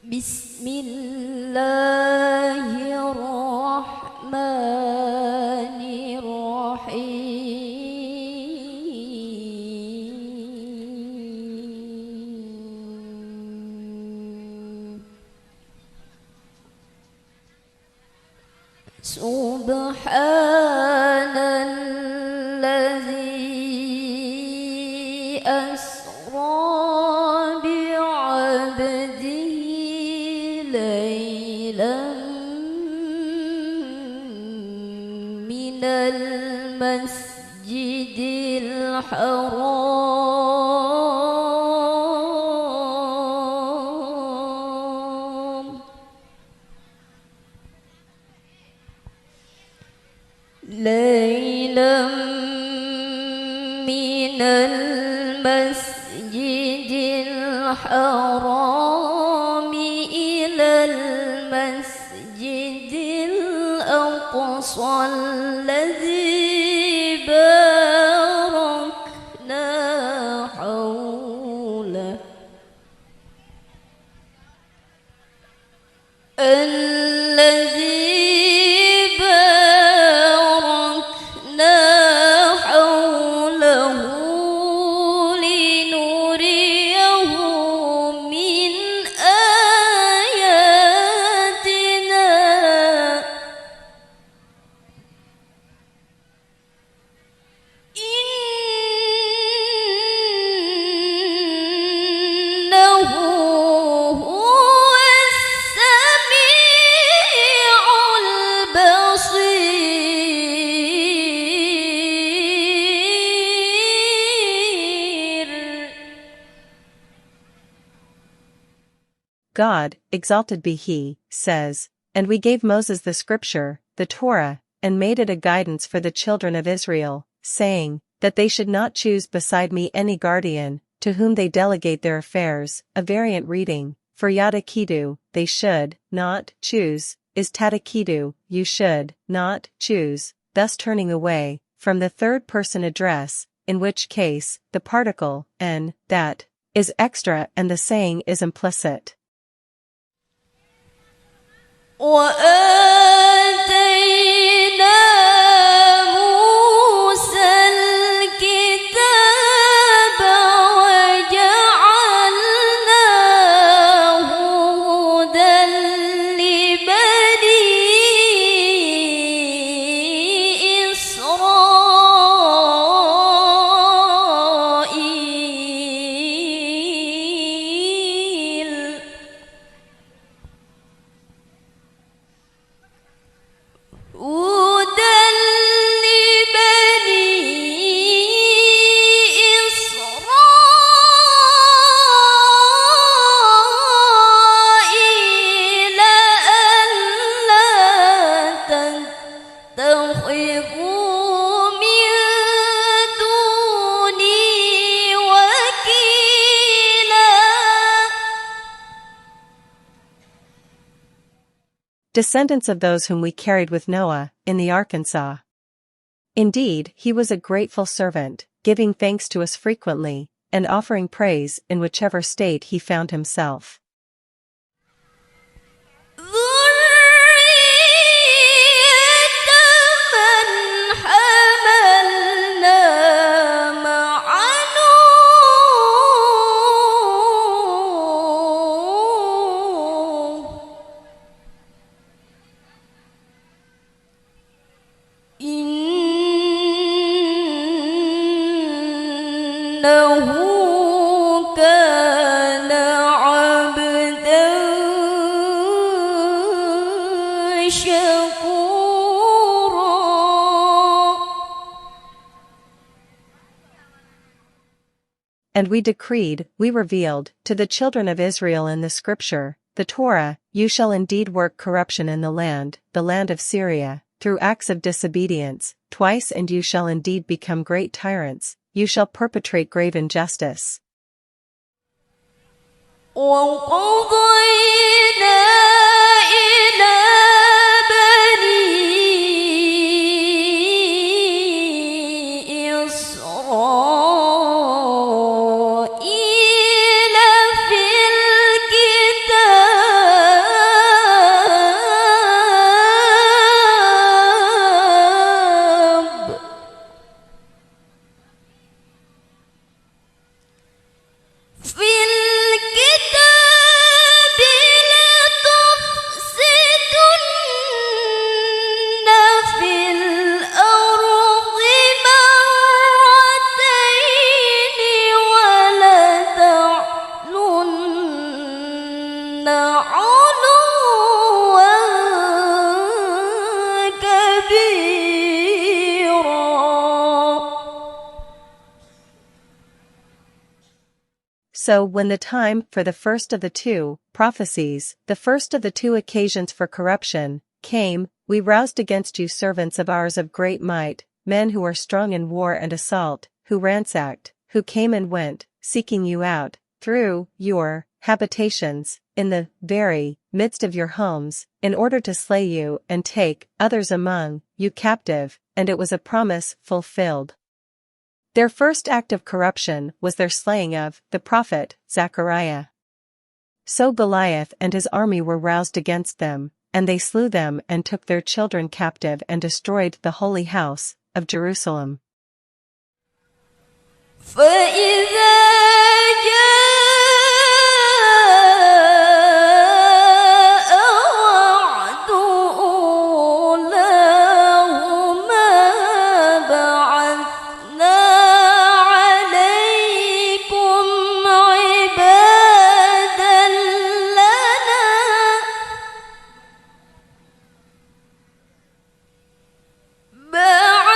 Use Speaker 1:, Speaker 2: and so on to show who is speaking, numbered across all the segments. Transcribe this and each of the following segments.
Speaker 1: بسم الله الرحمن الرحيم سبحان الذي أسرى بعبده ليلا من المسجد الحرام ليلا من المسجد الحرام إلى المسجد الأقصى الذي باركنا حوله
Speaker 2: God, exalted be He, says, "And we gave Moses the scripture, the Torah, and made it a guidance for the children of Israel, saying, that they should not choose beside me any guardian, to whom they delegate their affairs." A variant reading, for yadakidu, they should not choose, is tadakidu, you should not choose, thus turning away from the third person address, in which case, the particle, n, that, is extra and the saying is implicit.
Speaker 1: وآتينا موسى الكتاب وجعلناه هدى لبني إسرائيل هدى لبني إسرائيل ألا تتخذوا من دوني وكيلا.
Speaker 2: Descendants of those whom we carried with Noah, in the Arkansas. Indeed, he was a grateful servant, giving thanks to us frequently, and offering praise in whichever state he found himself.
Speaker 1: إنه كان عبدا شكورا.
Speaker 2: And we decreed, we revealed, to the children of Israel in the scripture, the Torah, you shall indeed work corruption in the land of Syria, through acts of disobedience, twice, and you shall indeed become great tyrants, you shall perpetrate grave injustice.
Speaker 1: وقضينا إلى بني إسرائيل في الكتاب
Speaker 2: So when the time for the first of the two prophecies, the first of the two occasions for corruption, came, we roused against you servants of ours of great might, men who are strong in war and assault, who ransacked, who came and went, seeking you out, through your habitations, in the very midst of your homes, in order to slay you and take others among you captive, and it was a promise fulfilled. Their first act of corruption was their slaying of the prophet Zechariah. So Goliath and his army were roused against them, and they slew them and took their children captive and destroyed the holy house of Jerusalem.
Speaker 1: فإذا جاء وعد أولاهما بعثنا عليكم عبادا لنا بعثنا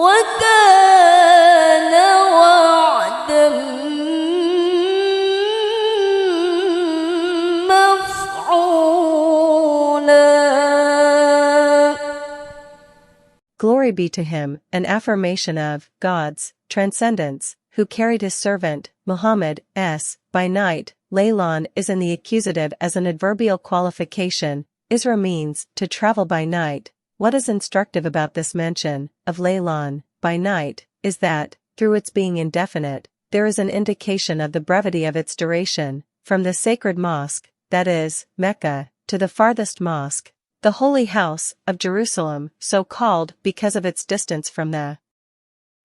Speaker 1: وكان وعدا مفعولا.
Speaker 2: Glory be to him, an affirmation of God's transcendence, who carried his servant, Muhammad, by night. Laylan is in the accusative as an adverbial qualification. Isra means to travel by night. What is instructive about this mention of Laylan by night is that, through its being indefinite, there is an indication of the brevity of its duration, from the sacred mosque, that is, Mecca, to the farthest mosque, the holy house of Jerusalem, so called because of its distance from the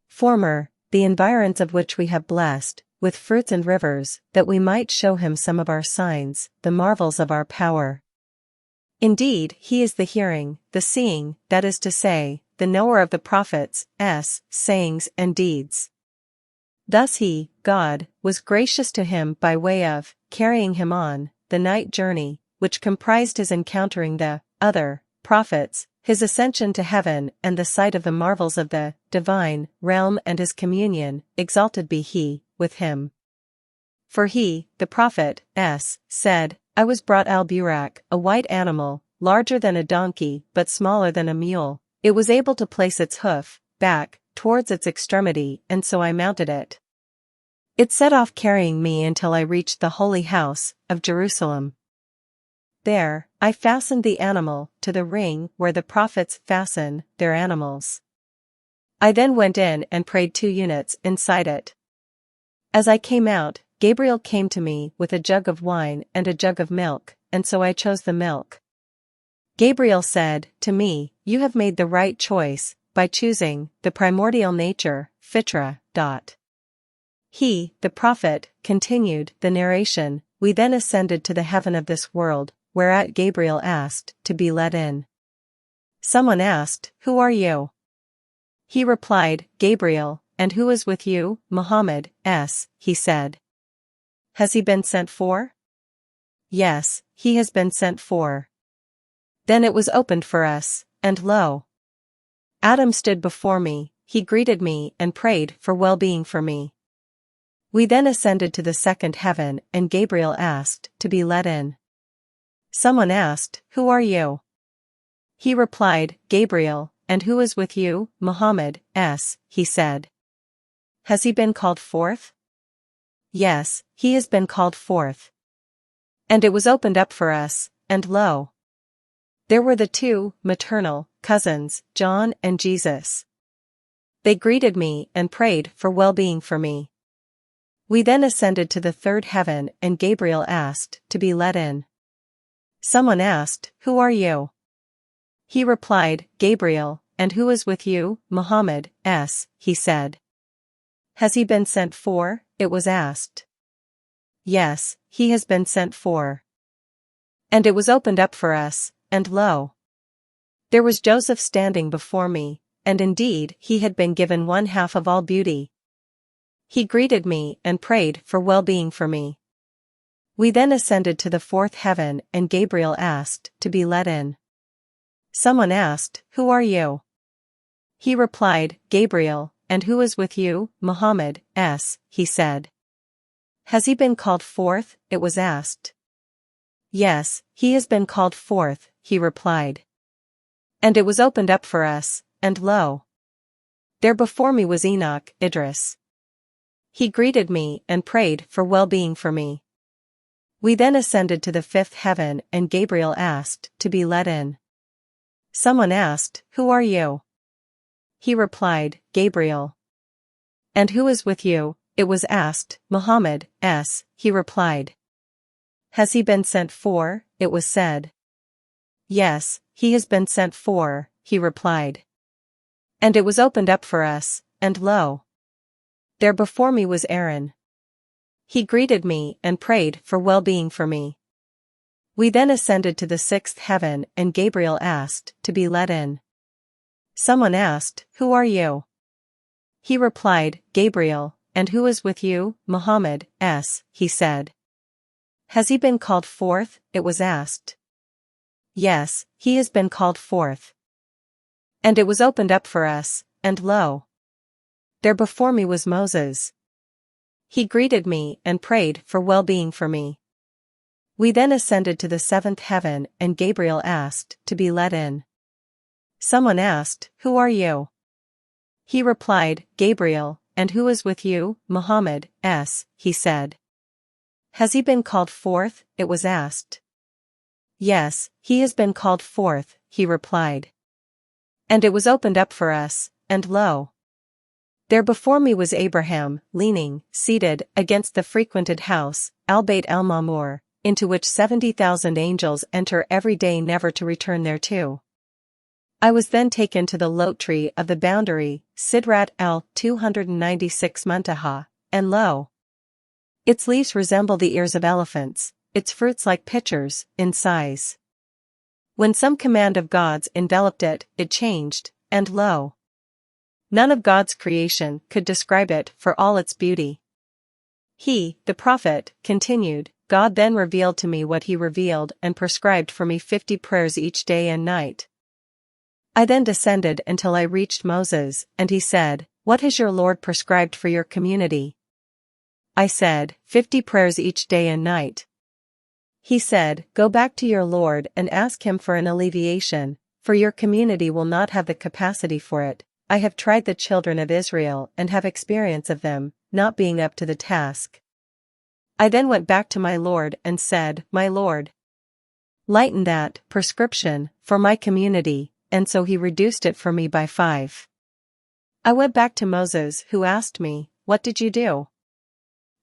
Speaker 2: former, the environs of which we have blessed, with fruits and rivers, that we might show him some of our signs, the marvels of our power. Indeed, he is the hearing, the seeing, that is to say, the knower of the prophets' sayings and deeds. Thus he, God, was gracious to him by way of carrying him on the night journey, which comprised his encountering the other prophets, his ascension to heaven and the sight of the marvels of the divine realm and his communion, exalted be he, with him. For he, the prophet, said, I was brought al-Burak, a white animal, larger than a donkey but smaller than a mule. It was able to place its hoof back towards its extremity, and so I mounted it. It set off carrying me until I reached the holy house of Jerusalem. There, I fastened the animal to the ring where the prophets fasten their animals. I then went in and prayed 2 units inside it. As I came out, Gabriel came to me with a jug of wine and a jug of milk, and so I chose the milk. Gabriel said to me, You have made the right choice, by choosing the primordial nature, Fitra. He, the prophet, continued the narration. We then ascended to the heaven of this world, whereat Gabriel asked to be let in. Someone asked, Who are you? He replied, Gabriel. And who is with you, Muhammad? He said. Has he been sent for? Yes, he has been sent for. Then it was opened for us, and lo! Adam stood before me, he greeted me and prayed for well-being for me. We then ascended to the second heaven and Gabriel asked to be let in. Someone asked, Who are you? He replied, Gabriel. And who is with you, Muhammad? He said. Has he been called forth? Yes, he has been called forth. And it was opened up for us, and lo! There were the two maternal cousins, John and Jesus. They greeted me and prayed for well-being for me. We then ascended to the third heaven and Gabriel asked to be let in. Someone asked, "Who are you?" He replied, "Gabriel, and who is with you?" "Muhammad, he said. "Has he been sent for?" it was asked. "Yes, he has been sent for." And it was opened up for us, and lo! There was Joseph standing before me, and indeed he had been given one half of all beauty. He greeted me and prayed for well-being for me. We then ascended to the fourth heaven and Gabriel asked to be let in. Someone asked, "Who are you?" He replied, "Gabriel, and who is with you?" "Muhammad, he said. "Has he been called forth?" it was asked. "Yes, he has been called forth," he replied. And it was opened up for us, and lo! There before me was Enoch, Idris. He greeted me and prayed for well-being for me. We then ascended to the fifth heaven and Gabriel asked to be let in. Someone asked, "Who are you?" He replied, "Gabriel." "And who is with you?" it was asked. "Muhammad, he replied. "Has he been sent for?" it was said. "Yes, he has been sent for," he replied. And it was opened up for us, and lo! There before me was Aaron. He greeted me and prayed for well-being for me. We then ascended to the sixth heaven and Gabriel asked to be let in. Someone asked, "Who are you?" He replied, "Gabriel, and who is with you?" "Muhammad, he said. "Has he been called forth?" it was asked. "Yes, he has been called forth." And it was opened up for us, and lo! There before me was Moses. He greeted me and prayed for well-being for me. We then ascended to the seventh heaven and Gabriel asked to be let in. Someone asked, "Who are you?" He replied, "Gabriel, and who is with you?" "Muhammad, he said. "Has he been called forth?" it was asked. "Yes, he has been called forth," he replied. And it was opened up for us, and lo! There before me was Abraham, leaning, seated, against the frequented house, Al-Bayt al-Ma'mur, into which 70,000 angels enter every day never to return thereto. I was then taken to the lote tree of the boundary, Sidrat al-296 Muntaha, and lo! Its leaves resemble the ears of elephants, its fruits like pitchers, in size. When some command of God's enveloped it, it changed, and lo! None of God's creation could describe it for all its beauty. He, the prophet, continued, God then revealed to me what he revealed and prescribed for me 50 prayers each day and night. I then descended until I reached Moses, and he said, "What has your Lord prescribed for your community?" I said, 50 prayers each day and night. He said, "Go back to your Lord and ask him for an alleviation, for your community will not have the capacity for it. I have tried the children of Israel and have experience of them, not being up to the task." I then went back to my Lord and said, "My Lord, lighten that prescription for my community," and so he reduced it for me by 5. I went back to Moses, who asked me, "What did you do?"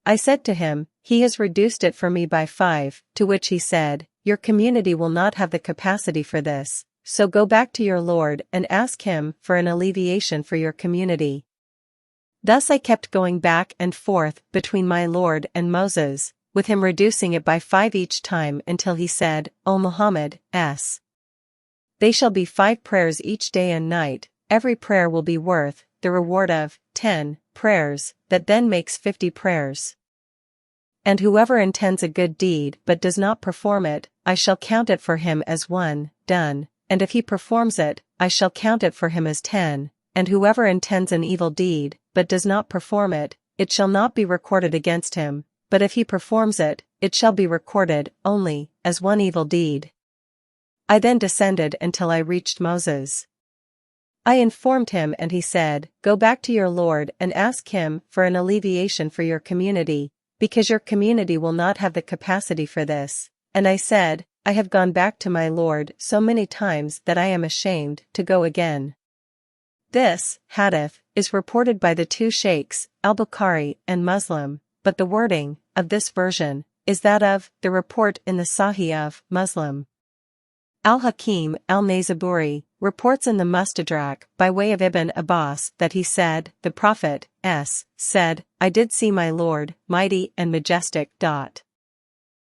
Speaker 2: I said to him, "He has reduced it for me by 5, to which he said, Your community will not have the capacity for this, so go back to your Lord and ask him for an alleviation for your community." Thus I kept going back and forth between my Lord and Moses, with him reducing it by 5 each time until he said, "O Muhammad, they shall be 5 prayers each day and night, every prayer will be worth the reward of 10 prayers, that then makes 50 prayers. And whoever intends a good deed but does not perform it, I shall count it for him as 1 done, and if he performs it, I shall count it for him as 10, and whoever intends an evil deed but does not perform it, it shall not be recorded against him, but if he performs it, it shall be recorded only as 1 evil deed." I then descended until I reached Moses. I informed him and he said, "Go back to your Lord and ask him for an alleviation for your community, because your community will not have the capacity for this." And I said, I have gone back to my Lord so many times that I am ashamed to go again. This hadith is reported by the two sheikhs, al-Bukhari and Muslim, but the wording of this version is that of the report in the Sahih of Muslim. Al-Hakim al-Naysaburi reports in the Mustadrak by way of Ibn Abbas that he said, the Prophet said, I did see my Lord, mighty and majestic.